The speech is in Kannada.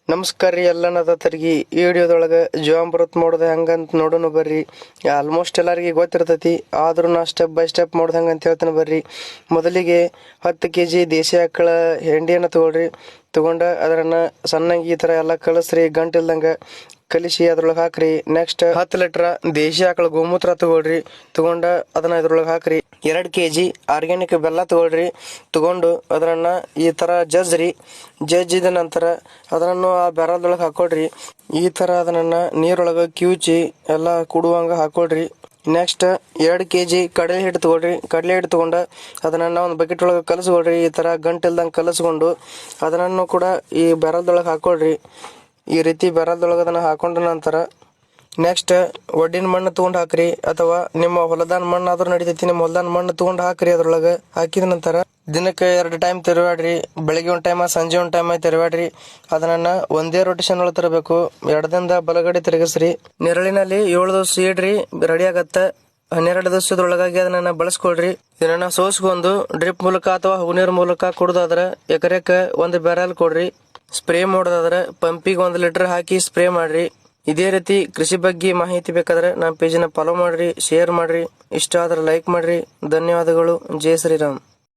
ನಮಸ್ಕಾರ ರೀ ಎಲ್ಲನದತ್ತರಿಗೆ ಈ ವಿಡಿಯೋದೊಳಗೆ ಜೀವಾಮೃತ ಮಾಡೋದು ಹೆಂಗಂತ ನೋಡೋಣ ಬರ್ರಿ. ಆಲ್ಮೋಸ್ಟ್ ಎಲ್ಲರಿಗೆ ಗೊತ್ತಿರ್ತೈತಿ, ಆದ್ರೂ ನಾ ಸ್ಟೆಪ್ ಬೈ ಸ್ಟೆಪ್ ಮಾಡೋದು ಹೆಂಗಂತ ಹೇಳ್ತೇನೆ ಬರ್ರಿ. ಮೊದಲಿಗೆ 10 kg ದೇಸಿ ಆಕಳ ಹೆಂಡಿಯನ್ನು ತಗೊಂಡ ಅದನ್ನು ಸಣ್ಣಗೆ ಈ ಥರ ಎಲ್ಲ ಕಲಸ್ರಿ, ಗಂಟಿಲ್ದಂಗೆ ಕಲಿಸಿ ಅದ್ರೊಳಗೆ ಹಾಕ್ರಿ. ನೆಕ್ಸ್ಟ್ 10 ಲೀಟರ್ ದೇಶಿ ಆಕಳ ಗೋಮೂತ್ರ ತಗೊಂಡ ಅದನ್ನ ಇದ್ರೊಳಗೆ ಹಾಕ್ರಿ. 2 kg ಆರ್ಗ್ಯಾನಿಕ್ ಬೆಲ್ಲ ತಗೊಂಡು ಅದನ್ನ ಈ ತರ ಜಜ್ಜಿದ ನಂತರ ಅದನ್ನು ಆ ಬೆರಳದೊಳಗೆ ಹಾಕೊಳ್ರಿ. ಈ ತರ ಅದನ್ನ ನೀರೊಳಗೆ ಕಿವುಚಿ ಎಲ್ಲ ಕುಡುವಂಗ ಹಾಕೊಳ್ರಿ. ನೆಕ್ಸ್ಟ್ 2 kg ಕಡಲೆ ಹಿಟ್ಟು ತಗೊಂಡ ಅದನ್ನ ಒಂದು ಬಕೆಟ್ ಒಳಗೆ ಕಲಸ್ಕೊಳ್ರಿ. ಈ ತರ ಗಂಟಿಲ್ದಂಗೆ ಕಲಸ್ಕೊಂಡು ಅದನ್ನು ಕೂಡ ಈ ಬೆರಳದೊಳಗೆ ಹಾಕೊಳ್ರಿ. ಈ ರೀತಿ ಬೆರಳದೊಳಗೆ ಅದನ್ನ ಹಾಕೊಂಡ ನಂತರ ನೆಕ್ಸ್ಟ್ ಒಡ್ಡಿನ ಮಣ್ಣು ತಗೊಂಡು ಹಾಕ್ರಿ, ಅಥವಾ ನಿಮ್ಮ ಹೊಲದಾನ ಮಣ್ಣು ಆದ್ರೂ ನಡಿತೈತಿ. ನಿಮ್ಮ ಹೊಲದಾನ ಮಣ್ಣು ತಗೊಂಡು ಹಾಕ್ರಿ. ಅದ್ರೊಳಗೆ ಹಾಕಿದ ನಂತರ ದಿನಕ್ಕೆ 2 ಟೈಮ್ ತಿರುವಾಡ್ರಿ. ಬೆಳಿಗ್ಗೆ ಒಂದು ಟೈಮ್, ಸಂಜೆ ಒಂದು ಟೈಮ್ ತಿರುವಾಡ್ರಿ. ಅದನ್ನ ಒಂದೇ ರೊಟೇಷನ್ ಒಳಗೆ ತರಬೇಕು. ಎಡದಿಂದ ಬಲಗಡೆ ತಿರುಗಿಸ್ರಿ. ನೆರಳಿನಲ್ಲಿ 7 ದಿವಸ ಇಡ್ರಿ, ರೆಡಿ ಆಗತ್ತ. 12 ದಿವಸದೊಳಗಾಗಿ ಅದನ್ನ ಬಳಸ್ಕೊಳ್ರಿ. ಇದನ್ನ ಸೋಸ್ಕೊಂಡು ಡ್ರಿಪ್ ಮೂಲಕ ಅಥವಾ ಹೂನೀರ್ ಮೂಲಕ ಕುಡ್ದಾದ್ರೆ ಎಕರೆಕ್ಕೆ 1 ಬ್ಯಾರಲ್ ಕೊಡ್ರಿ. ಸ್ಪ್ರೇ ಮಾಡೋದಾದ್ರೆ ಪಂಪಿಗೆ 1 ಲೀಟರ್ ಹಾಕಿ ಸ್ಪ್ರೇ ಮಾಡ್ರಿ. ಇದೇ ರೀತಿ ಕೃಷಿ ಬಗ್ಗೆ ಮಾಹಿತಿ ಬೇಕಾದ್ರೆ ನಮ್ಮ ಪೇಜ್ನ ಫಾಲೋ ಮಾಡ್ರಿ, ಶೇರ್ ಮಾಡ್ರಿ. ಇಷ್ಟ ಆದ್ರೆ ಲೈಕ್ ಮಾಡ್ರಿ. ಧನ್ಯವಾದಗಳು. ಜೈ ಶ್ರೀರಾಮ್.